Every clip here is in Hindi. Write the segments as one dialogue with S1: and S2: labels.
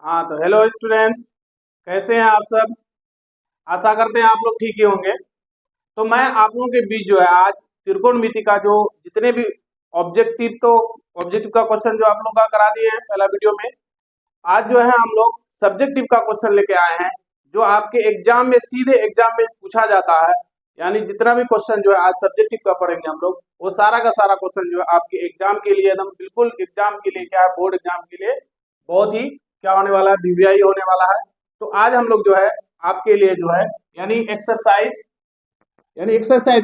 S1: हाँ तो हेलो स्टूडेंट्स, कैसे हैं आप सब। आशा करते हैं आप लोग ठीक ही होंगे। तो मैं आप लोगों के बीच जो है आज त्रिकोणमिति का जो जितने भी ऑब्जेक्टिव का क्वेश्चन जो आप लोग का करा दिए हैं पहला वीडियो में, आज जो है हम लोग सब्जेक्टिव का क्वेश्चन लेके आए हैं जो आपके एग्जाम में सीधे एग्जाम में पूछा जाता है। यानी जितना भी क्वेश्चन जो है आज सब्जेक्टिव का पढ़ेंगे हम लोग, वो सारा का सारा क्वेश्चन जो है आपके एग्जाम के लिए एकदम बिल्कुल एग्जाम के लिए क्या है, बोर्ड एग्जाम के लिए बहुत ही क्या होने वाला है, वीवीआई होने वाला है। तो आज हम लोग जो है आपके लिए जो है यानी एक्सरसाइज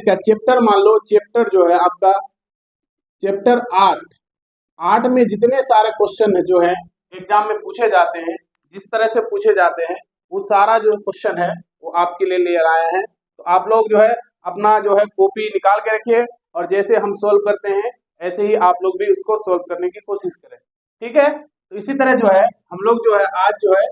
S1: का चैप्टर मान लो, चैप्टर जो है आपका चैप्टर 8। 8 में जितने सारे क्वेश्चन है जो है एग्जाम में पूछे जाते हैं, जिस तरह से पूछे जाते हैं वो सारा जो क्वेश्चन है वो आपके लिए ले आए हैं। तो आप लोग जो है अपना जो है कॉपी निकाल के रखिए, और जैसे हम सोल्व करते हैं ऐसे ही आप लोग भी उसको सोल्व करने की कोशिश करें। ठीक है, तो इसी तरह जो है हम लोग जो है आज जो है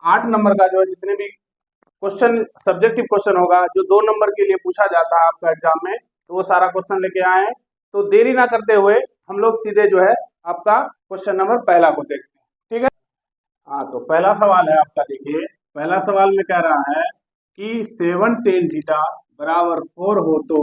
S1: 8 नंबर का जो है जितने भी क्वेश्चन सब्जेक्टिव क्वेश्चन होगा जो 2 नंबर के लिए पूछा जाता है आपका एग्जाम में, तो वो सारा क्वेश्चन लेके आए हैं। तो देरी ना करते हुए हम लोग सीधे जो है आपका क्वेश्चन नंबर पहला को देखते हैं। ठीक है, हाँ तो पहला सवाल है आपका, देखिए पहला सवाल में कह रहा है कि 7 tan थीटा बराबर 4 हो तो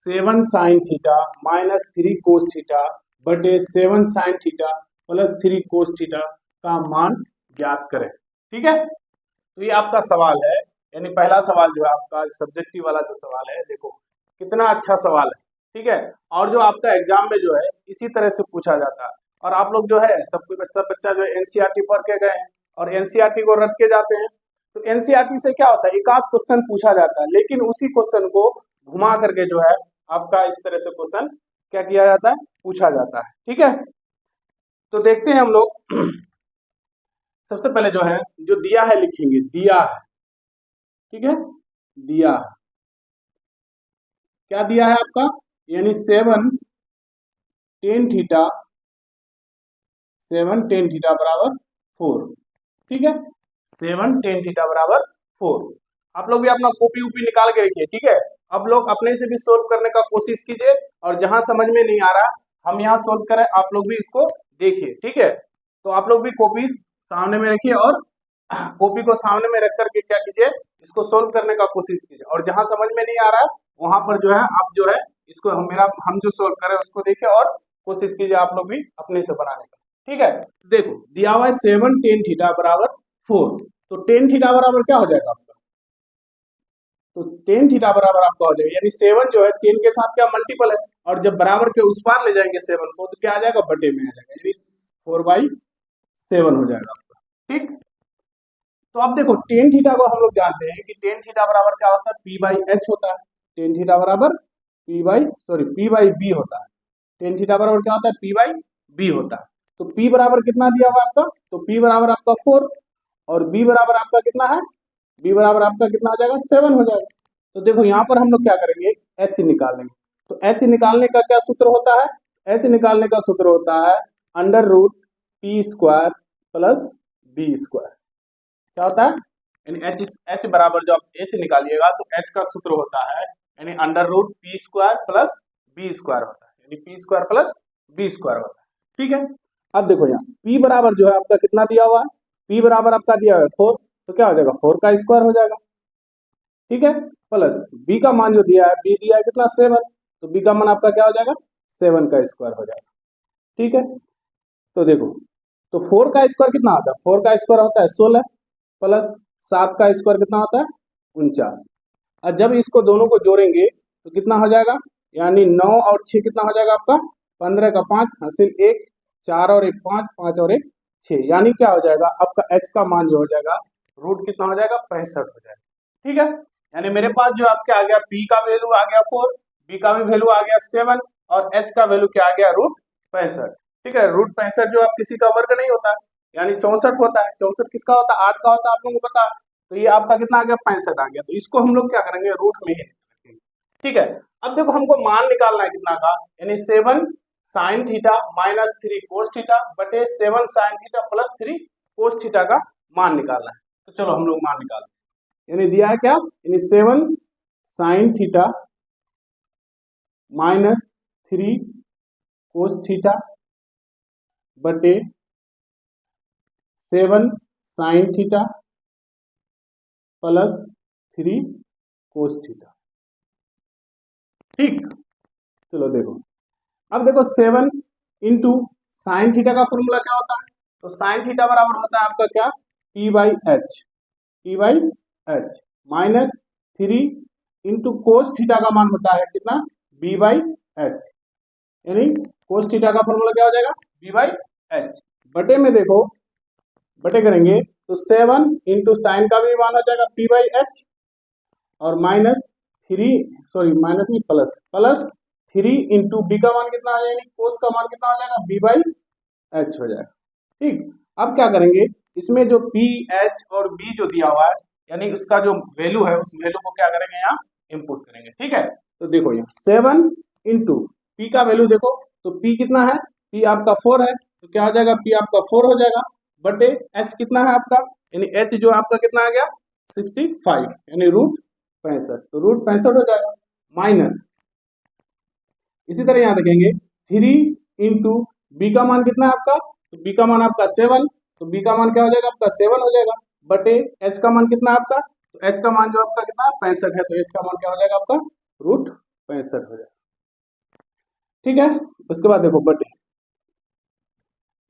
S1: 7 sin थीटा -3 cos थीटा बटे 7 sin थीटा +3 cos थीटा का मान ज्ञात करें। ठीक है, तो ये आपका सवाल है, यानी पहला सवाल जो है आपका सब्जेक्टिव वाला जो सवाल है, देखो कितना अच्छा सवाल है। ठीक है, और जो आपका एग्जाम में जो है इसी तरह से पूछा जाता है। और आप लोग जो है सब बच्चा जो है एनसीईआरटी पढ़ के गए हैं और एनसीईआरटी को रट के जाते हैं। तो एनसीईआरटी से क्या होता है, एक आध क्वेश्चन पूछा जाता है, लेकिन उसी क्वेश्चन को घुमा करके जो है आपका इस तरह से क्वेश्चन क्या किया जाता है, पूछा जाता है। ठीक है, तो देखते हैं हम लोग। सबसे पहले जो है जो दिया है लिखेंगे, दिया है। ठीक है, दिया है, क्या दिया है आपका, यानी 7 tan थीटा बराबर 4। ठीक है, 7 tan थीटा बराबर 4। आप लोग भी अपना कॉपी उपी निकाल के रखिए। ठीक है, अब लोग अपने से भी सोल्व करने का कोशिश कीजिए, और जहां समझ में नहीं आ रहा हम यहाँ सोल्व करें, आप लोग भी इसको देखिए। ठीक है, तो आप लोग भी कॉपी सामने में रखिए और कॉपी को सामने में रख करके क्या कीजिए, इसको सोल्व करने का कोशिश कीजिए, और जहां समझ में नहीं आ रहा है वहां पर जो है आप जो है इसको हम जो सोल्व करें उसको देखिए और कोशिश कीजिए आप लोग भी अपने से बनाने का। ठीक है, देखो दिया हुआ है 7 tan थीटा बराबर 4। तो टेन थीटा बराबर क्या हो जाएगा आपका, तो टेन थीटा बराबर आपका हो जाएगा, यानी 7 जो है 10 के साथ क्या मल्टीपल है, और जब बराबर के उस पार ले जाएंगे 7 को तो क्या आ जाएगा, बटे में आ जाएगा, यानी 4/7 हो जाएगा आपका। ठीक, तो अब देखो टेन थीटा को हम लोग जानते हैं कि टेन थीटा बराबर क्या होता है, P/H होता है। टेन थीटा बराबर P/B होता है। टेन थीटा बराबर क्या होता है, P/B होता है। तो P बराबर कितना दिया हुआ आपका, तो P बराबर आपका 4, और B बराबर आपका कितना है, B बराबर आपका कितना हो जाएगा, 7 हो जाएगा। तो देखो यहाँ पर हम लोग क्या करेंगे, H निकालेंगे। तो H निकालने का क्या सूत्र होता है, H निकालने का सूत्र होता है √P² प्लस B²। क्या होता है, यानी एच बराबर, जो आप एच निकालिएगा तो एच का सूत्र होता है यानी √P² प्लस B² होता है, यानी P² प्लस B² होता है। ठीक है, अब देखो यहाँ P बराबर जो है आपका कितना दिया हुआ है, P बराबर आपका दिया हुआ है 4, तो क्या हो जाएगा 4 का स्क्वायर हो जाएगा। ठीक है, प्लस B का मान जो दिया है, B दिया है कितना 7, तो B का मान आपका क्या हो जाएगा, 7 का स्क्वायर हो जाएगा। ठीक है, तो देखो तो 4 का स्क्वायर कितना होता है, 4 का स्क्वायर होता है 16, प्लस 7 का स्क्वायर कितना होता है 49। और जब इसको दोनों को जोड़ेंगे तो कितना हो जाएगा, यानी 9 और 6 कितना हो जाएगा आपका, 15 का 5 हासिल 1, 4 और 1 5, 5 और 1 6, यानी क्या हो जाएगा आपका एच का मान जो हो जाएगा रूट कितना हो जाएगा, 65 हो जाएगा। ठीक है, यानी मेरे पास जो आपके आ गया पी का वैल्यू आ गया 4, बी का भी वैल्यू आ गया 7, और एच का वैल्यू क्या आ गया √65। ठीक है, √65 जो आप किसी का वर्ग नहीं होता, यानी 64 होता है। 64 किसका होता है, 8 का होता है, आप लोगों को पता है। तो ये आपका कितना आ गया, 65 आ गया। तो इसको हम लोग क्या करेंगे, रूट में ही रखेंगे। ठीक है, अब देखो हमको मान निकालना है कितना का, यानी 7 sin थीटा -3 cos थीटा बटे 7 sin theta plus 3 cos theta का मान निकालना है। तो चलो हम लोग मान निकालते हैं, यानी दिया है क्या, यानी 7 sin थीटा -3 cos थीटा बटे 7 साइन थीटा प्लस 3 कोस थीटा। ठीक, चलो देखो, अब देखो 7 इंटू साइन थीटा का फॉर्मूला क्या होता है, तो साइन थीटा बराबर होता है आपका क्या, P/H minus 3 into cos theta का मान होता है कितना, B/H, यानी कोस थीटा का फॉर्मूला क्या हो जाएगा, B/H। बटे में देखो, बटे करेंगे तो 7 इंटू साइन का भी मान हो जाएगा P/H और माइनस 3, सॉरी माइनस नहीं प्लस 3 इंटू बी का मान कितना आ जाएगा, कोस का मान कितना हो जाएगा, B/H हो जाएगा। ठीक, अब क्या करेंगे, इसमें जो पी एच और बी जो दिया हुआ है, यानी उसका जो वैल्यू है उस वैल्यू को क्या करेंगे, यहाँ इंपुट करेंगे। ठीक है, तो देखो यहाँ 7 इंटू पी का वैल्यू देखो, तो पी कितना है, पी आपका 4 है, तो क्या हो जाएगा, पी आपका 4 हो जाएगा, बटे एच कितना है आपका, यानी एच जो आपका कितना आ गया 65, यानी रूट 65, तो रूट 65 हो जाएगा, माइनस इसी तरह यहाँ देखेंगे 3 इंटू बी का मान कितना है आपका, तो बी का मान आपका 7, तो बी का मान क्या हो जाएगा आपका 7 हो जाएगा, बटे एच का मान कितना है आपका, तो एच का मान जो आपका कितना 65 है, तो एच का मान क्या हो जाएगा आपका रूट 65 हो जाएगा। ठीक है, उसके बाद देखो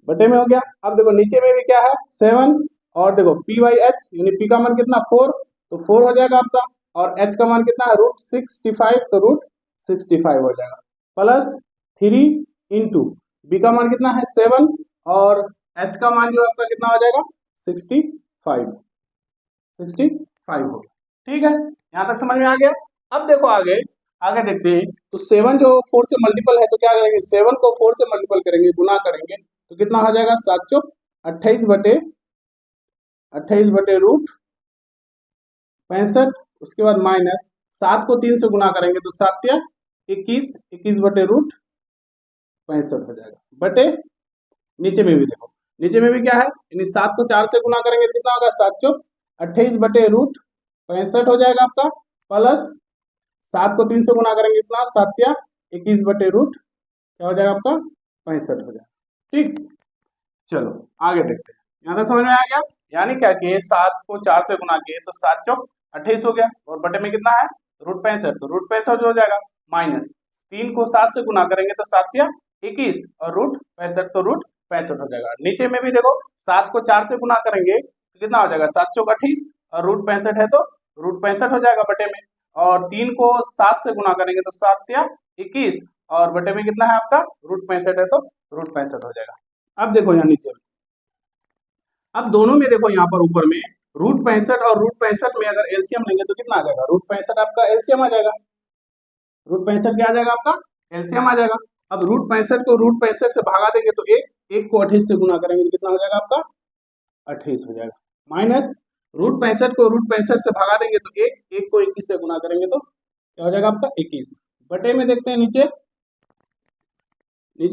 S1: बटे में हो गया। अब देखो नीचे में भी क्या है 7, और देखो P/H यानी पी का मान कितना 4, तो 4 हो जाएगा आपका, और एच का मान कितना है रूट 65, तो रूट 65 हो जाएगा, प्लस 3 इंटू बी का मान कितना है 7, और एच का मान जो आपका कितना हो जाएगा 65 हो गया। ठीक है, यहाँ तक समझ में आ गया। अब देखो आगे आगे देखते हैं, तो 7 जो 4 से मल्टीपल है, तो क्या करेंगे, 7 को 4 से मल्टीपल करेंगे, गुना करेंगे, तो कितना हो जाएगा 7 चौक 28 बटे रूट 65, उसके बाद माइनस 7 को 3 से गुना करेंगे, तो 7 या 21 बटे रूट 65 हो जाएगा, बटे नीचे में भी देखो, नीचे में भी क्या है, यानी 7 को 4 से गुना करेंगे तो कितना होगा 7 चौक 28 बटे रूट 65 हो जाएगा आपका, प्लस 7 को 3 से गुना करेंगे कितना 7 या 21 बटे रूट क्या हो जाएगा आपका 65 हो जाएगा। ठीक, चलो आगे देखते हैं, यहाँ तक समझ में आ गया। यानी क्या कि 7 को 4 से गुना किए तो 7 चौक 28 हो गया, और बटे में कितना है रूट 65, तो रूट 65 हो जाएगा, माइनस 3 को 7 से गुना करेंगे तो 7 या 21 और रूट 65, तो रूट 65 हो जाएगा। नीचे में भी देखो 7 को 4 से गुना करेंगे तो कितना हो जाएगा 7 चौक 28, और रूट 65 है तो रूट 65 हो जाएगा बटे में, और 3 को 7 से गुना करेंगे तो 7 या 21, और बटे में कितना है आपका रूट 65 है तो रूट 65 हो जाएगा। अब देखो यहाँ नीचे, अब दोनों में देखो यहाँ पर ऊपर में रूट 65 और रूट 65 में अगर एलसीएम लेंगे तो कितना आ जाएगा, रूट 65 आपका एलसीएम आ जाएगा, रूट 65 क्या आ जाएगा आपका एलसीएम आ जाएगा। अब रूट 65 को रूट 65 से भागा देंगे तो एक को 28 से गुना करेंगे तो कितना हो जाएगा आपका 28 हो जाएगा, माइनस रूट 65 को रूट 65 से भागा देंगे तो एक को 21 से गुना करेंगे तो क्या हो जाएगा आपका 21, बटे में देखते हैं नीचे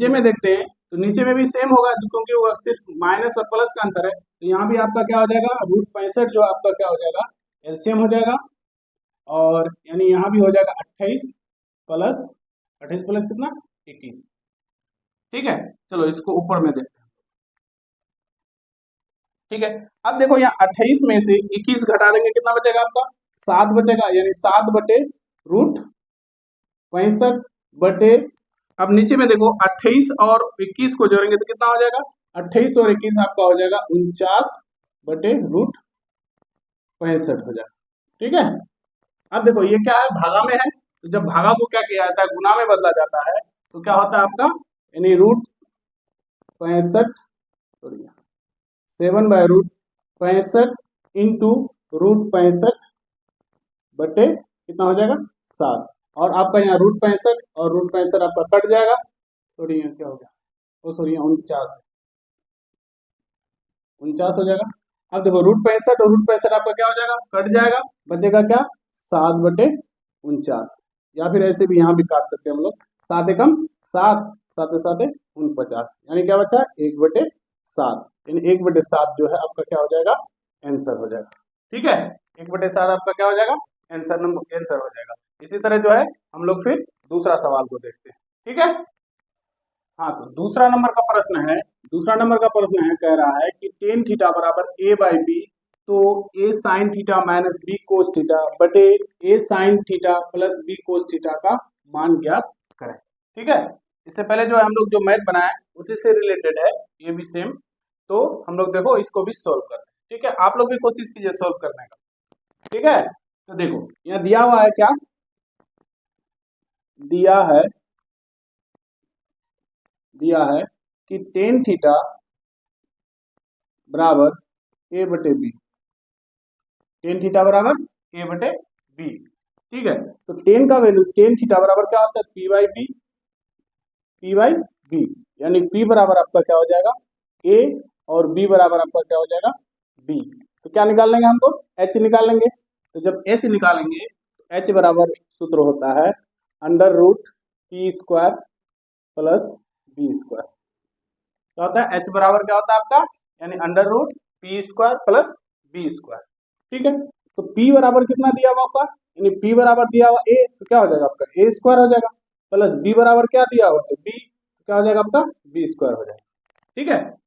S1: में देखते हैं, तो नीचे में भी सेम होगा क्योंकि वो सिर्फ माइनस और प्लस का अंतर है, तो यहाँ भी आपका क्या हो जाएगा रूट 65 जो आपका क्या हो जाएगा एलसीएम हो जाएगा, और यानी यहाँ भी हो जाएगा 28 प्लस कितना 21। ठीक है, चलो इसको ऊपर में देखते हैं। ठीक है, अब देखो यहाँ 28 में से 21 घटा देंगे कितना बचेगा आपका 7 बचेगा, यानी 7 बटे रूट 65 बटे, अब नीचे में देखो 28 और 21 को जोड़ेंगे तो कितना हो जाएगा 28 और 21 आपका हो जाएगा 49 बटे रूट 65 हो जाएगा। ठीक है, अब देखो ये क्या है भागा में है, तो जब भागा को क्या किया जाता है गुना में बदला जाता है, तो क्या होता है आपका यानी root 65 7 by root 65 into root 65 बटे कितना हो जाएगा 7, और आपका यहाँ रूट 65 और रूट 65 आपका कट जाएगा, सॉरी यहाँ क्या हो गया वो सॉरी 49 हो जाएगा। अब देखो रूट 65 और रूट 65 आपका क्या हो जाएगा कट जाएगा, बचेगा क्या 7 बटे 49, या फिर ऐसे भी यहाँ भी काट सकते हैं हम लोग, 7 एकम 7 7 7 49, यानी क्या बचा 1/7, यानी 1/7 जो है आपका क्या हो जाएगा आंसर हो जाएगा। ठीक है, 1/7 आपका क्या हो जाएगा आंसर हो जाएगा। इसी तरह जो है हम लोग फिर दूसरा सवाल को देखते हैं। ठीक है, हाँ, तो दूसरा नंबर का प्रश्न है, कह रहा है कि टेन थीटा बराबर ए बाई बी, तो a sine theta minus b cos theta बटे a sine theta plus b cos theta का मान ज्ञात करें। ठीक है, इससे पहले जो हम लोग जो मैथ बनाए उसी से रिलेटेड है, ये भी सेम। तो हम लोग देखो इसको भी सोल्व कर रहे हैं। ठीक है, आप लोग भी कोशिश कीजिए सोल्व करने का। ठीक है, तो देखो यहाँ दिया हुआ है, क्या दिया है, कि टेन थीटा बराबर ए बटे बी, टेन थीटा बराबर ए बटे बी। ठीक है, तो टेन का वैल्यू, टेन थीटा बराबर क्या होता है, पी बाई बी, यानी पी बराबर आपका क्या हो जाएगा, ए, और बी बराबर आपका क्या हो जाएगा, बी। तो क्या निकाल लेंगे हमको, एच निकाल लेंगे। तो जब एच निकालेंगे तो एच बराबर सूत्र होता है under root p square plus b square. क्या होता है, एच बराबर क्या होता है आपका, यानी under root p square plus b square. ठीक है, तो पी बराबर कितना दिया हुआ आपका, यानी पी बराबर दिया हुआ ए, तो क्या हो जाएगा आपका ए स्क्वायर हो जाएगा, प्लस बी बराबर क्या दिया हुआ तो बी, तो क्या हो जाएगा आपका बी स्क्वायर हो जाएगा। ठीक है,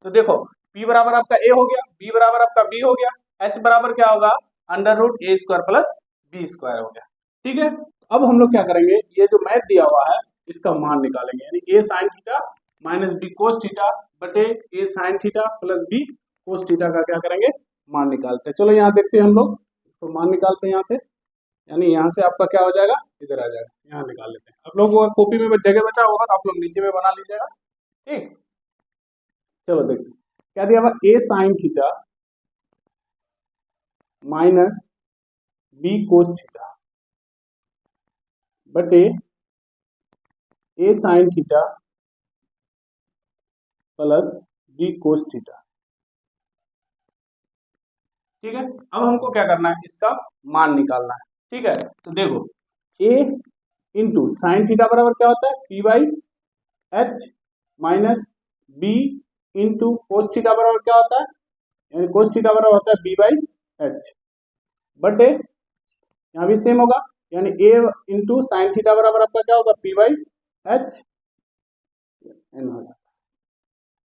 S1: तो देखो पी बराबर आपका ए हो गया, बी बराबर आपका बी हो गया, एच बराबर क्या होगा under root a square plus b square हो गया। ठीक है, अब हम लोग क्या करेंगे, ये जो मैथ दिया हुआ है इसका मान निकालेंगे, यानी a sine theta minus b cos theta बटे a sine theta plus b cos theta का क्या करेंगे, मान निकालते हैं। चलो यहाँ देखते हैं हम लोग, इसको मान निकालते हैं यहाँ से, यानी यहाँ से आपका क्या हो जाएगा, इधर आ जाएगा, यहाँ निकाल लेते हैं। आप लोग कॉपी में जगह बचा होगा तो आप लोग नीचे में बना लीजिएगा। ठीक, चलो देखते क्या दिया हुआ, a sine theta minus b cos theta बटे a sine theta plus b cos theta. ठीक है, अब हमको क्या करना है, इसका मान निकालना है। ठीक है, तो देखो ए इंटू साइन थीटा बराबर क्या होता है, p by h minus b into cos theta बराबर क्या होता है, यानी कोस थीटा बराबर होता है बी बाई एच बटे, यहाँ भी सेम होगा, यानी ए इंटू साइन थीटा बराबर आपका क्या होगा, पी बाई एच एन होगा,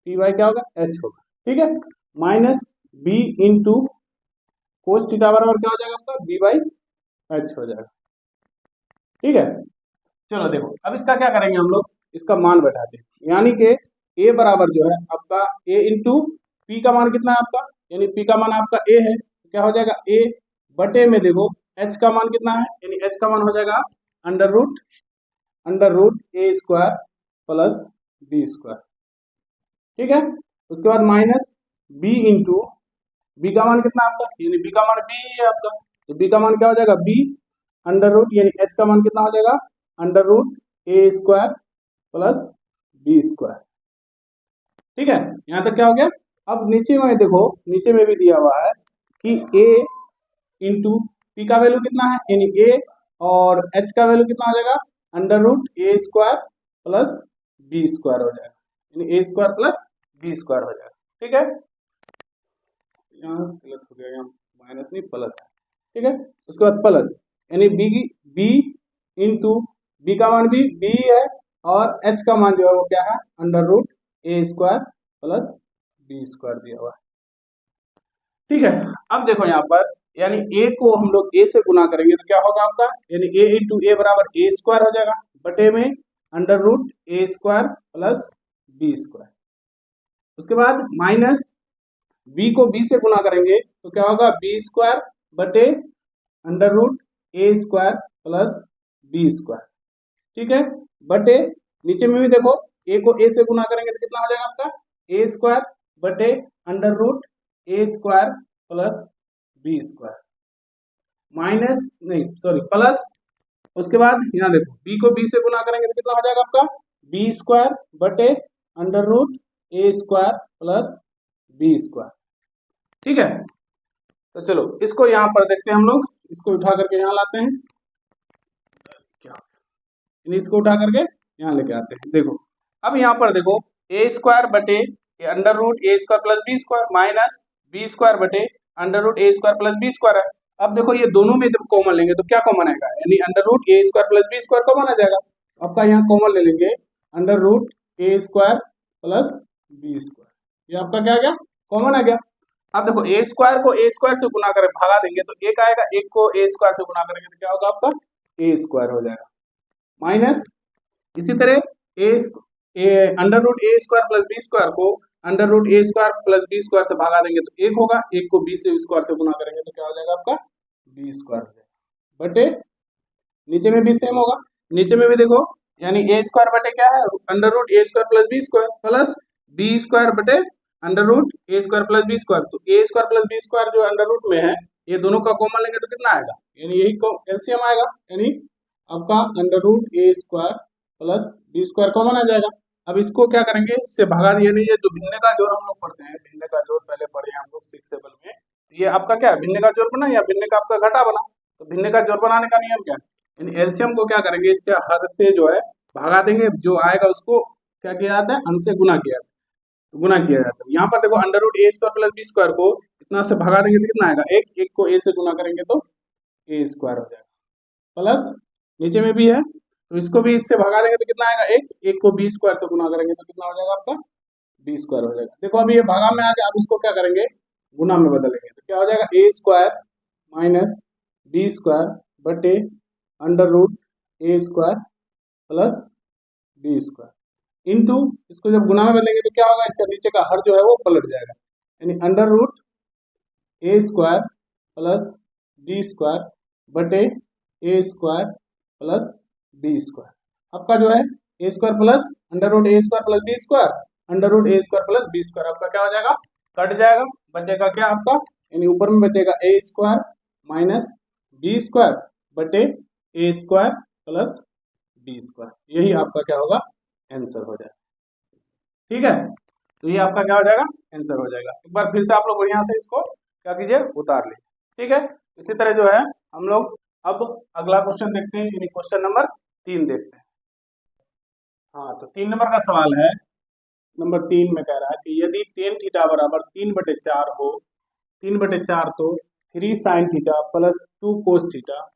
S1: पी बाई क्या होगा एच होगा। ठीक है, minus b into cos theta बराबर क्या हो जाएगा आपका, बी बाई एच हो जाएगा। ठीक है, चलो देखो अब इसका क्या करेंगे हम लोग, इसका मान बैठाते हैं, यानी कि ए बराबर जो है आपका ए इंटू पी का मान कितना है आपका, यानी पी का मान आपका ए है, तो क्या हो जाएगा ए बटे में देखो एच का मान कितना है, यानी एच का मान हो जाएगा under root a square plus b square. ठीक है, उसके बाद माइनस बी इंटू बी का मान कितना आपका, यानी बी का मान बी है आपका, तो बी का मान क्या हो जाएगा बी अंडर रूट, यानी एच का मान कितना हो जाएगा under root a square plus b square. ठीक है, यहाँ तक क्या हो गया। अब नीचे में देखो, नीचे में भी दिया हुआ है कि ए इंटू पी का वैल्यू कितना है, यानी ए, और एच का वैल्यू कितना हो जाएगा under root a square plus b square हो जाएगा, यानी ए स्क्वायर प्लस बी स्क्वायर हो जाएगा। ठीक है, यहाँ गलत हो गया, यहाँ माइनस नहीं प्लस है। ठीक है, उसके बाद प्लस, यानी बी इंटू बी का मान भी बी है, और एच का मान जो है वो क्या है under root a square plus b square दिया हुआ है। ठीक है, अब देखो यहाँ पर, यानी ए को हम लोग ए से गुना करेंगे तो क्या होगा आपका, यानी ए इंटू ए बराबर ए स्क्वायर हो जाएगा बटे में under root a square plus b square. उसके बाद माइनस बी को बी से गुना करेंगे तो क्या होगा बी स्क्वायर बटे under root a square plus b square. ठीक है, बटे नीचे में भी देखो ए को ए से गुना करेंगे तो कितना हो जाएगा आपका ए स्क्वायर बटे under root a square plus b square, minus नहीं सॉरी प्लस, उसके बाद यहाँ देखो बी को बी से गुना करेंगे तो कितना हो जाएगा आपका बी स्क्वायर बटे under root a square plus b square. ठीक है, तो चलो इसको यहाँ पर देखते हैं हम लोग, इसको उठा करके यहाँ लाते हैं, क्या इसको उठा करके यहाँ लेके आते हैं। देखो अब यहाँ पर देखो ए स्क्वायर बटे under root a square plus b square minus b square बटे under root a square plus b square है। अब देखो ये दोनों में जब कॉमन लेंगे तो क्या कॉमन आएगा, यानी under root a square plus b square common आ जाएगा। आपका यहाँ कॉमन ले लेंगे under root a square plus b square, ये आपका क्या आ गया, कॉमन आ गया। अब देखो ए स्क्वायर को ए स्क्वायर से गुना करें, भागा देंगे तो एक आएगा, एक को ए स्क्वायर से गुना करेंगे तो क्या होगा आपका ए स्क्वायर हो जाएगा, माइनस इसी तरह under root a square plus b square को under root a square plus b square से भागा देंगे तो एक होगा, एक को बी से स्क्वायर से गुना करेंगे तो क्या हो जाएगा आपका बी स्क्वायर हो जाएगा, बटे नीचे में भी सेम होगा, नीचे में भी देखो यानी ए स्क्वायर बटे क्या है under root a square plus b square plus b square बटे under root a square plus b square, तो a square plus b square जो अंडर रूट में है ये दोनों का कॉमन लेंगे तो कितना आएगा, यानी यही एलसीएम आएगा, यानी आपका under root a square plus b square common आ जाएगा। अब इसको क्या करेंगे, इससे भगा दिया, नहीं ये जो भिन्न का जोड़ हम लोग पढ़ते हैं, भिन्न का जोड़ पहले पढ़े हैं हम लोग 6 7 में, ये आपका क्या भिन्न का जोड़ बना या भिन्न का आपका घटा बना, तो भिन्न का जोड़ बनाने का नियम क्या है, यानी एलसीएम को क्या करेंगे इसके हद से जो है भगा देंगे, जो आएगा उसको क्या किया जाता है अंश से गुना किया जाता है। यहाँ पर देखो under root a square plus b square को इतना से भगा देंगे तो कितना आएगा, एक को ए से गुना करेंगे तो ए स्क्वायर हो जाएगा, प्लस नीचे में भी है तो इसको भी इससे भगा देंगे तो कितना आएगा, एक को बी स्क्वायर से गुना करेंगे तो कितना हो जाएगा आपका बी स्क्वायर हो जाएगा। देखो अभी ये भागा में आ गया, अब इसको क्या करेंगे गुना में बदलेंगे तो क्या हो जाएगा a square minus b square बटे under root a square plus b square into, इसको जब गुना में बदलेंगे तो क्या होगा, इसका नीचे का हर जो है वो पलट जाएगा, यानी under root a square plus b square बटे a square plus b square, आपका जो है a square plus under root a square plus b square under root a square plus b square, आपका क्या हो जाएगा कट जाएगा, बचेगा क्या आपका, यानी ऊपर में बचेगा ए स्क्वायर माइनस बी स्क्वायर बटे a square plus b square, यही आपका क्या होगा आंसर हो जाएगा। ठीक है, तो ये आपका क्या हो जाएगा आंसर हो जाएगा। एक बार फिर से आप लोग यहाँ से इसको क्या कीजिए उतार लीजिए। ठीक है, इसी तरह जो है हम लोग अब अगला क्वेश्चन देखते हैं, यानी क्वेश्चन नंबर 3 देखते हैं। हाँ, तो 3 नंबर का सवाल है, नंबर 3 में कह रहा है कि यदि टेन थीटा बराबर 3/4 हो, 3/4 तो 3 साइन थीटा प्लस 2 कोस थीटा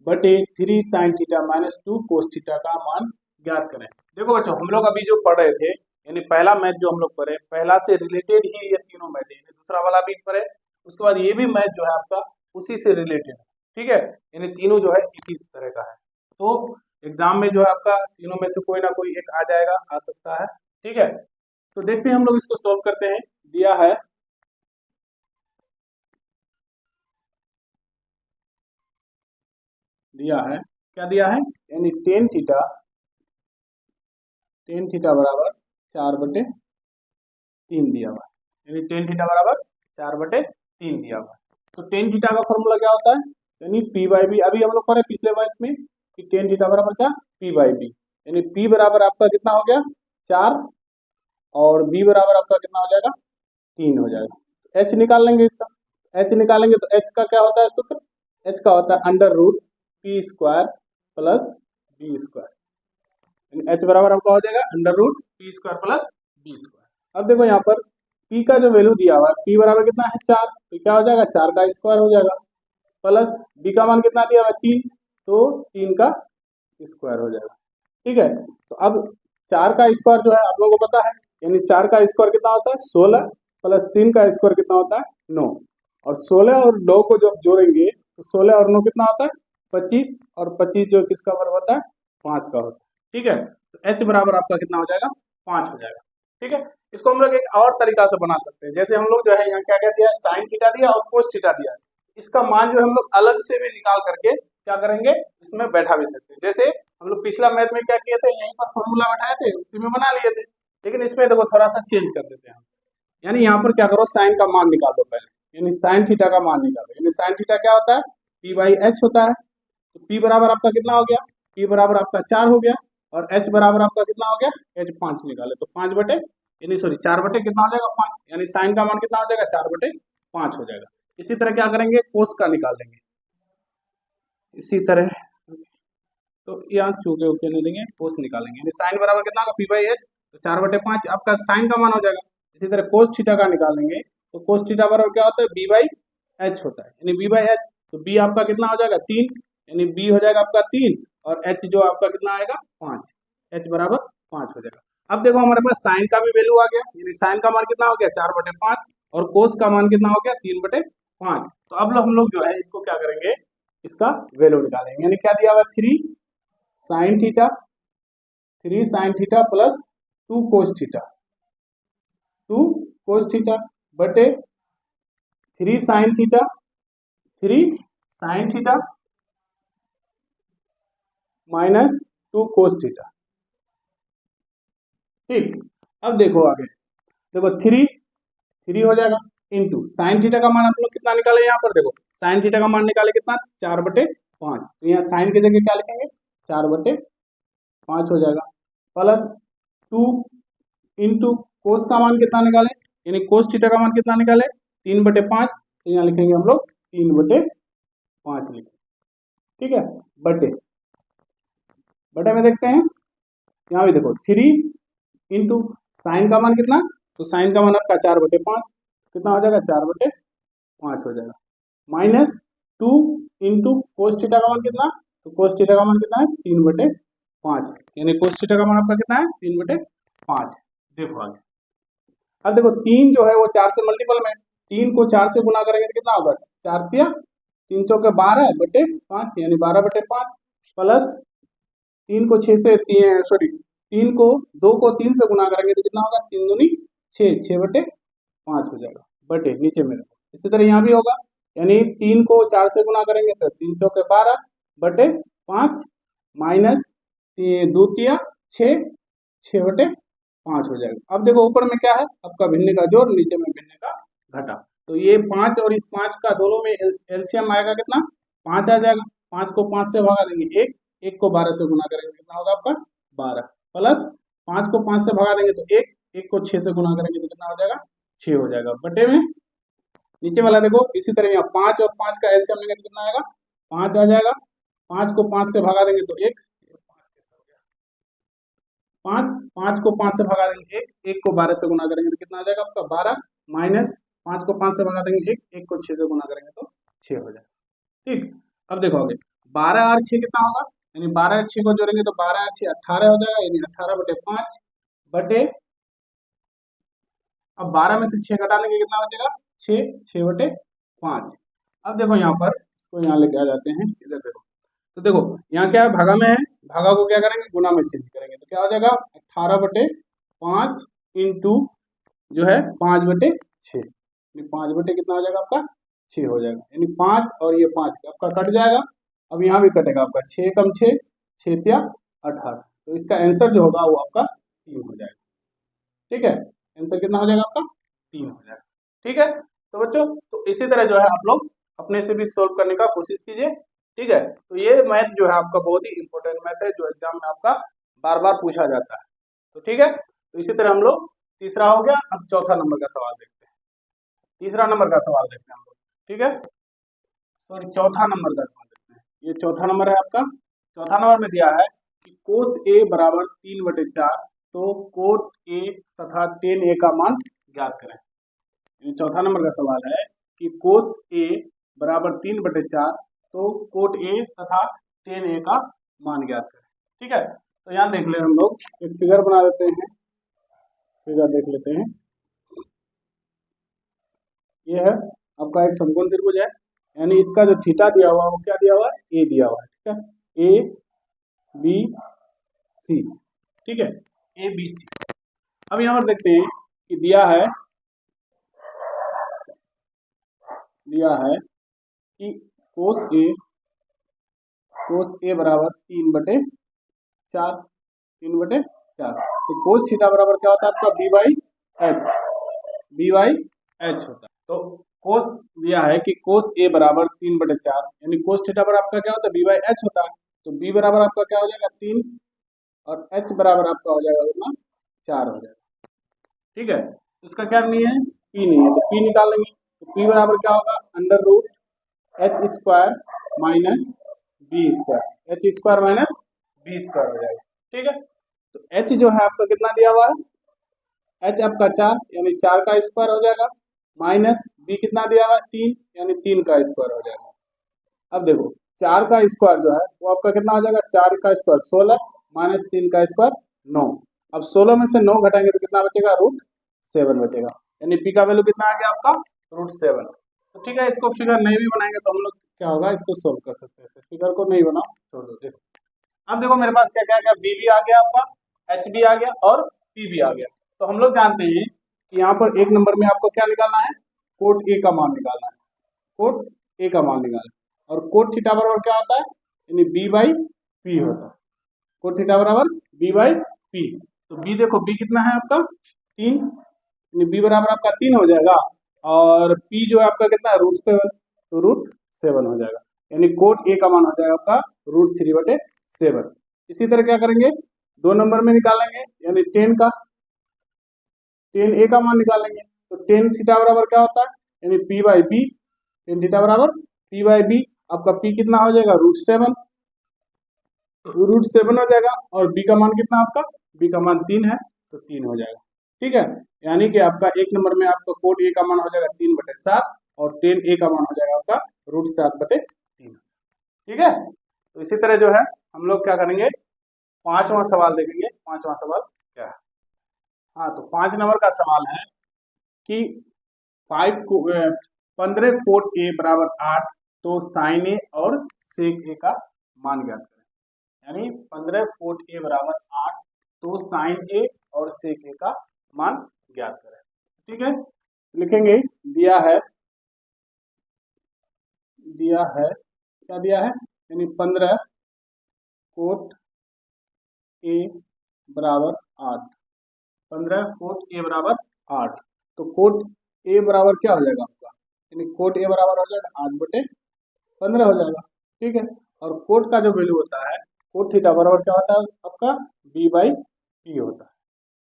S1: बटे 3 साइन थीटा माइनस 2 कोस थीटा का मान ज्ञात करें। देखो बच्चों हम लोग अभी जो पढ़ रहे थे, यानी पहला मैथ जो हम लोग पढ़े, पहला से रिलेटेड ही ये तीनों मैथ है, दूसरा वाला भी पढ़े, उसके बाद ये भी मैथ जो है आपका उसी से रिलेटेड है। ठीक है, यानी तीनों जो है एक ही तरह का है, तो एग्जाम में जो है आपका तीनों में से कोई ना कोई एक आ जाएगा, आ सकता है। ठीक है, तो देखते हैं हम लोग इसको सॉल्व करते हैं। दिया है क्या दिया है, यानी टेन थीटा बराबर 4/3 दिया हुआ है, यानी टेन थीटा बराबर 4/3 दिया हुआ है। तो टेन थीटा का फॉर्मूला क्या होता है, यानी p/b, अभी हम लोग पढ़े पिछले मैथ में कि टेन थीटा बराबर क्या p/b, यानी p बराबर आपका कितना हो गया 4 और b बराबर आपका कितना हो जाएगा 3 हो जाएगा। h निकाल लेंगे, इसका h निकालेंगे तो h का क्या होता है सूत्र, h का होता है under root p square plus b square, h बराबर आपका हो जाएगा under root p square plus b square. अब देखो यहाँ पर p का जो वैल्यू दिया हुआ है, p बराबर कितना है 4, तो क्या हो जाएगा 4 का स्क्वायर हो जाएगा, प्लस b का मान कितना दिया हुआ है 3, तो 3 का स्क्वायर हो जाएगा। ठीक है, तो अब 4 का स्क्वायर जो है आप लोगों को पता है, यानी 4 का स्क्वायर कितना होता है 16 प्लस 3 का स्क्वायर कितना होता है 9, और 16 और 9 को जब जोड़ेंगे तो 16 और 9 कितना होता है 25, और 25 जो किसका बराबर होता है 5 का होता है। ठीक है, तो h बराबर आपका कितना हो जाएगा 5 हो जाएगा। ठीक है, इसको हम लोग एक और तरीका से बना सकते हैं, जैसे हम लोग जो है यहाँ क्या क्या दिया है साइन थीटा दिया और कोस थीटा दिया है, इसका मान जो हम लोग अलग से भी निकाल करके क्या करेंगे इसमें बैठा भी सकते हैं। जैसे हम लोग पिछला मैथ में क्या किए थे, यहीं पर फॉर्मूला बैठाए थे उसी में बना लिए थे, लेकिन इसमें देखो थोड़ा सा चेंज कर देते हैं, यानी यहाँ पर क्या करो साइन का मान निकाल दो पहले, यानी साइन थीटा का मान निकालो, यानी साइन थीटा क्या होता है p/h होता है, तो p बराबर आपका कितना हो गया, p बराबर आपका 4 हो गया, और h बराबर आपका कितना हो गया h 5 निकाले तो 5 बटे यानी सॉरी 4 बटे कितना हो जाएगा 5, यानी साइन का मान कितना हो जाएगा 4/5 हो जाएगा। इसी तरह क्या करेंगे कोस का निकाल लेंगे, इसी तरह तो यहाँ चूके उके नहीं देंगे, कोस निकालेंगे, यानी साइन बराबर कितना होगा p/h, तो 4/5 आपका साइन का मान हो जाएगा। इसी तरह कोस थीटा का निकालेंगे तो कोस थीटा बराबर क्या होता है b/h होता है, यानी b/h, तो b आपका कितना हो जाएगा 3, यानी b हो जाएगा आपका 3 और h जो आपका कितना आएगा 5, h बराबर 5 हो जाएगा। अब देखो हमारे पास साइन का भी वैल्यू आ गया, यानी साइन का मान कितना हो गया 4/5 और कोस का मान कितना हो गया 3/5। तो अब हम लोग जो है इसको क्या करेंगे, इसका वैल्यू निकालेंगे, यानी क्या दिया हुआ 3 sin theta plus 2 cos theta बटे 3 sin theta minus 2 cos theta. ठीक, अब देखो आगे, देखो 3 हो जाएगा इंटू साइन थीटा का मान आप लोग कितना निकाले, यहाँ पर देखो साइन थीटा का मान निकाले कितना 4/5, तो यहाँ साइन की जगह क्या लिखेंगे 4/5 हो जाएगा, प्लस 2 इंटू कोस का मान कितना निकाले, यानी कोस थीटा का मान कितना निकाले 3/5, तो यहाँ लिखेंगे हम लोग 3/5 लिखेंगे। ठीक है, बटे में देखते हैं, यहाँ भी देखो 3 इंटू साइन का मान कितना, तो साइन का मान आपका 4/5 कितना हो जाएगा 4/5 हो जाएगा, माइनस 2 इंटू कोस थीटा का मान कितना, तो कोस थीटा का मान कितना है 3/5, यानी कोस थीटा का मान आपका कितना है 3/5। देखो आगे, अब देखो 3 जो है वो 4 से मल्टीपल में, 3 को 4 से गुना करेंगे तो कितना होगा 4×3 = 12/5, यानी 12/5 प्लस 3 को 6 से 3 को 2 को 3 से गुना करेंगे तो कितना होगा 3 दूनी 6, 6/5 हो जाएगा, बटे नीचे में। इसी तरह यहाँ भी होगा, यानी 3 को 4 से गुना करेंगे तो 3×4 = 12/5 माइनस 2×6 6/5 हो जाएगा। अब देखो ऊपर में क्या है आपका भिन्न का जोड़, नीचे में भिन्न का घटा, तो ये 5 और इस 5 का दोनों में एलसीएम आएगा कितना 5 आ जाएगा, 5 को 5 से भगा देंगे 1 को 12 से गुना करेंगे कितना होगा आपका 12, प्लस 5 को 5 से भगा देंगे तो 1 को 6 से गुना करेंगे तो कितना हो जाएगा 6 हो जाएगा, बटे में नीचे वाला देखो इसी तरह यहाँ 5 और 5 का एलसीएम लेंगे तो कितना आएगा 5 आ जाएगा, 5 को 5 से भगा देंगे तो 5 को 5 से भगा देंगे 1 को 12 से गुना करेंगे तो कितना आ जाएगा आपका 12, माइनस 5 को 5 से भगा देंगे 1 को 6 से गुना करेंगे तो 6 हो जाएगा। ठीक, अब देखो आगे 12 और 6 कितना होगा, यानी 12 और 6 को जोड़ेंगे तो 12 और 6 18 हो जाएगा, यानी 18/5 बटे, अब 12 में से 6 घटा लेंगे कितना बचेगा 6/5। अब देखो यहाँ पर इसको यहाँ लेके आ जाते हैं, इधर देखो, तो देखो यहाँ क्या है भागा में है, भागा को क्या करेंगे गुना में चेंज करेंगे तो क्या हो जाएगा 18/5 इंटू जो है 5/6, 5 बटे कितना हो जाएगा आपका 6 हो जाएगा, यानी 5 और ये 5 आपका कट जाएगा, अब यहाँ भी कटेगा आपका 6 कम 6 18, तो इसका आंसर जो होगा वो आपका 3 हो जाएगा। ठीक है, आंसर कितना हो जाएगा आपका 3 हो जाएगा। ठीक है, तो बच्चों तो इसी तरह जो है आप लोग अपने से भी सोल्व करने का कोशिश कीजिए। ठीक है, तो ये मैथ जो है आपका बहुत ही इंपॉर्टेंट मैथ है जो एग्जाम में आपका बार बार पूछा जाता है। तो ठीक है, तो इसी तरह हम लोग तीसरा हो गया, अब चौथा नंबर का सवाल देखते हैं, तीसरा नंबर का सवाल देखते हैं हम लोग। ठीक है, तो चौथा नंबर का सवाल देखते हैं, ये चौथा नंबर है आपका, चौथा नंबर में दिया है कि कोस ए बराबर 3/4, तो कोट ए तथा टेन ए का मान ज्ञात करें। चौथा नंबर का सवाल है कि कोस ए बराबर 3/4, तो कोट ए तथा टेन ए का मान ज्ञात करें। ठीक है, तो यहाँ देख ले हम लोग एक फिगर बना देते हैं, फिगर देख लेते हैं, ये है आपका एक समकोण त्रिभुज है, यानी इसका जो थीटा दिया हुआ है वो क्या दिया हुआ है ए दिया हुआ है। ठीक है, ए बी सी, ठीक है ए बी सी। अब यहाँ पर देखते हैं कि दिया है कि कोस ए बराबर 3/4, तो कोस थीटा बराबर क्या होता है आपका बी बाई एच होता है। तो कोस दिया है कि कोस ए बराबर 3/4, यानी कोस थीटा बराबर आपका क्या होता है बी बाई एच होता है, तो बी बराबर आपका क्या हो जाएगा 3 और एच बराबर आपका हो जाएगा कितना 4 हो जाएगा। ठीक है, तो इसका क्या नहीं है पी नहीं है, तो पी निकाल लेंगे, तो पी बराबर क्या होगा √h² minus b², h² minus b² हो जाएगा। ठीक है, तो h जो है आपका कितना दिया हुआ है, h आपका 4 यानी 4 का स्क्वायर हो जाएगा, माइनस b कितना दिया हुआ है 3 यानी 3 का स्क्वायर हो जाएगा। अब देखो 4 का स्क्वायर जो है वो आपका कितना हो जाएगा, 4 का स्क्वायर 16 माइनस 3 का स्क्वायर 9, अब 16 में से 9 घटाएंगे तो कितना बचेगा, √7 बचेगा, यानी पी का वैल्यू कितना आ गया आपका, √7। तो ठीक है, इसको फिगर नहीं भी बनाएंगे तो हम लोग क्या होगा, इसको सोल्व कर सकते हैं। फिगर को नहीं बनाओ, छोड़ दो। देखो अब देखो मेरे पास क्या क्या आ गया, बी भी आ गया आपका, एच भी आ गया और पी भी आ गया। तो हम लोग जानते हैं कि यहाँ पर एक नंबर में आपको क्या निकालना है, कोट ए का मान निकालना है, कोट ए का मान निकालना है। और कोट थीटा बराबर क्या होता है, यानी बी बाई पी होता है, कोट थीटा बराबर बी बाई पी। तो बी देखो, बी कितना है आपका 3, यानी बी बराबर आपका 3 हो जाएगा, और पी जो है आपका कितना है, √7, तो √7 हो जाएगा, यानी कोट ए का मान हो जाएगा आपका √3/7। इसी तरह क्या करेंगे, 2 नंबर में निकालेंगे, यानी 10 का, 10 ए का मान निकालेंगे। तो 10 थीटा बराबर क्या होता है, यानी पी बाई बी, 10 थीटा बराबर पी बाई बी। आपका पी कितना हो जाएगा, √7, √7 हो जाएगा, और बी का मान कितना आपका, बी का मान 3 है, तो 3 हो जाएगा। ठीक है, यानी कि आपका एक नंबर में आपका कोट ए का मान हो जाएगा 3/7, और 10 ए का मान हो जाएगा आपका √7/3। ठीक है, तो इसी तरह जो है हम लोग क्या करेंगे, 5वां सवाल देखेंगे। 5वां सवाल क्या है, हाँ तो 5 नंबर का सवाल है कि 15 कोट ए बराबर 8, तो साइन ए और सेक ए का मान ज्ञात करें। यानी 15 कोट ए बराबर 8, तो साइन ए और सेक ए का मान ज्ञात करें। ठीक है, लिखेंगे, दिया है क्या दिया है, यानी 15 कोट ए बराबर 8, 15 कोट ए बराबर 8, तो कोट ए बराबर क्या हो जाएगा आपका, यानी कोट ए बराबर हो जाएगा 8/15 हो जाएगा। ठीक है, और कोट का जो वैल्यू होता है, कोट थीटा बराबर क्या होता है आपका, बी बाई पी होता है,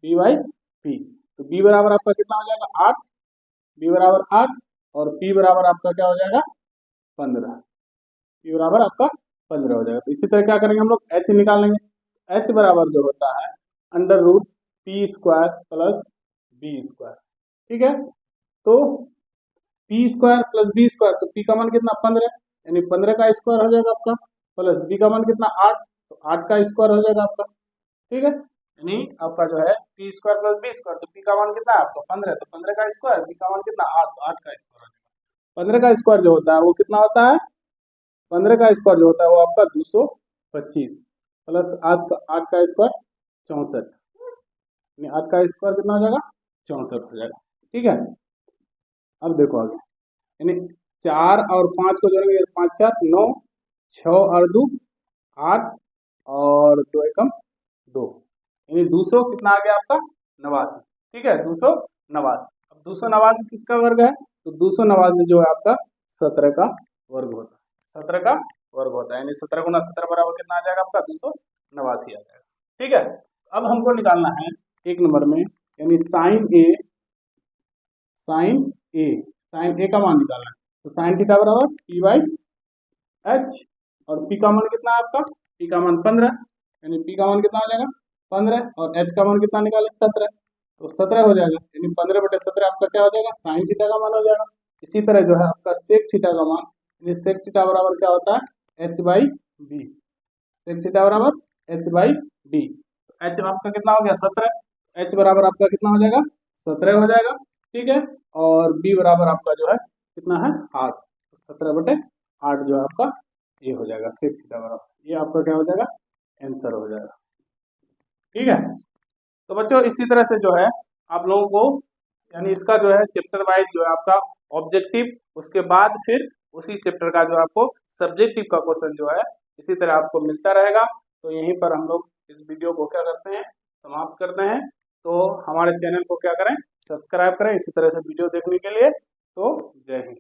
S1: बी बाई पी। तो बी बराबर आपका कितना हो जाएगा 8, बी बराबर 8, और पी बराबर आपका क्या हो जाएगा 15, पी बराबर आपका 15 हो जाएगा। तो इसी तरह क्या करेंगे हम लोग, एच निकालेंगे। एच बराबर जो होता है √p² प्लस b²। ठीक है, तो p² प्लस b², तो p का मान कितना 15, यानी 15 का स्क्वायर हो जाएगा आपका, प्लस b का मान कितना 8, तो 8 का स्क्वायर हो जाएगा आपका। ठीक है, यानी आपका जो है p² प्लस b², तो p का मान कितना है आपका 15, तो 15 का स्क्वायर, b का मान कितना 8, तो 8 का स्क्वायर हो जाएगा। 15 का स्क्वायर जो होता है वो कितना होता है, 15 का स्क्वायर जो होता है वो आपका 225, प्लस 8 का स्क्वायर 64, यानी 8 का स्क्वायर कितना हो जाएगा 64 हो जाएगा। ठीक है, अब देखो आगे, यानी 4 और 5 को जोड़ेंगे, 5 4 9, 6 और 2 8, और 2 एकम 2, यानी 200 कितना आ गया आपका 89। ठीक है, 289। अब 289 किसका वर्ग है, तो 289 जो है आपका 17 का वर्ग होता है, 17 का वर्ग होता है, यानी 17 गुना 17 बराबर कितना आ जाएगा आपका 289 आ जाएगा। ठीक है, अब हमको निकालना है एक नंबर में, यानी साइन ए का मान निकालना है। तो साइन थीटा बराबर पी बाई एच, और पी का मान कितना है आपका, पी का मान 15, यानी पी का मान कितना हो जाएगा 15, और एच का मान कितना निकाले 17, तो 17 हो जाएगा, यानी 15/17 आपका क्या हो जाएगा, साइन थीटा का मान हो जाएगा। इसी तरह जो है आपका सेक थीटा का मान, यानी सेक थीटा बराबर क्या होता है h by b, sec theta बराबर एच बाई बी। एच आपका कितना हो गया 17, एच बराबर आपका कितना हो जाएगा 17 हो जाएगा। ठीक है, और बी बराबर आपका जो है कितना है 8, तो 17/8 जो है आपका ये हो जाएगा सेक थीटा बराबर, ये आपका क्या हो जाएगा आंसर हो जाएगा। ठीक है, तो बच्चों इसी तरह से जो है आप लोगों को, यानी इसका जो है चैप्टर वाइज जो है आपका ऑब्जेक्टिव, उसके बाद फिर उसी चैप्टर का जो आपको सब्जेक्टिव का क्वेश्चन जो है इसी तरह आपको मिलता रहेगा। तो यहीं पर हम लोग इस वीडियो को क्या करते हैं, समाप्त करते हैं। तो हमारे चैनल को क्या करें, सब्सक्राइब करें इसी तरह से वीडियो देखने के लिए। तो जय हिंद।